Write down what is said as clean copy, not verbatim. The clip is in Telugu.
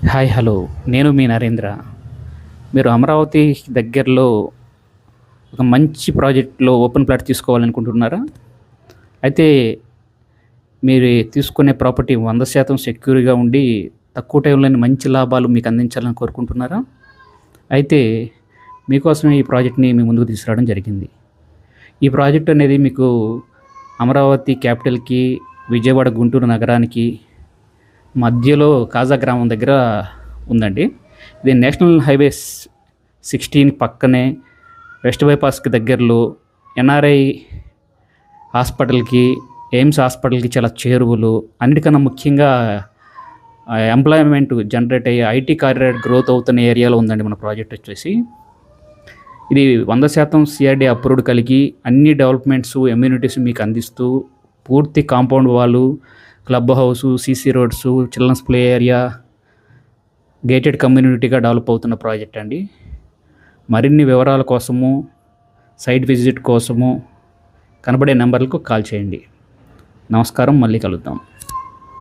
Hi hello. నేను మీ నరేంద్ర. మీరు అమరావతి దగ్గరలో ఒక మంచి ప్రాజెక్ట్‌లో ఓపెన్ ప్లాట్ తీసుకోవాలనుకుంటున్నారా? అయితే మీరు తీసుకునే ప్రాపర్టీ 100% సెక్యూర్‌గా ఉండి, తక్కువ టైంలోనే మంచి లాభాలు మీకు అందించాలని కోరుకుంటున్నారా? అయితే మీకోసమే ఈ ప్రాజెక్ట్‌ని మీ ముందుకు తీసుకురావడం జరిగింది. ఈ ప్రాజెక్ట్ అనేది మీకు అమరావతి క్యాపిటల్‌కి, విజయవాడ, గుంటూరు నగరానికి మధ్యలో కాజా గ్రామం దగ్గర ఉందండి. ఇది నేషనల్ హైవే 16 పక్కనే వెస్ట్ బైపాస్‌కి దగ్గరలో ఎన్ఆర్ఐ హాస్పిటల్‌కి, ఎయిమ్స్ హాస్పిటల్‌కి చాలా చేరువలో, అన్నిటికన్నా ముఖ్యంగా ఎంప్లాయ్‌మెంట్ జనరేట్ అయ్యే ఐటీ కారిడార్ గ్రోత్ అవుతున్న ఏరియాలో ఉందండి మన ప్రాజెక్ట్ వచ్చేసి. ఇది 100% సిఆర్‌డీ అప్రూవ్డ్ కలిగి అన్ని డెవలప్‌మెంట్స్, అమ్యూనిటీస్ మీకు అందిస్తూ పూర్తి compound wall, club house, CC roads, children's play area, gated కమ్యూనిటీగా డెవలప్ అవుతున్న ప్రాజెక్ట్ అండి. మరిన్ని వివరాల కోసము, సైట్ విజిట్ కోసము కనబడే నెంబర్లకు కాల్ చేయండి. నమస్కారం. మళ్ళీ కలుద్దాం.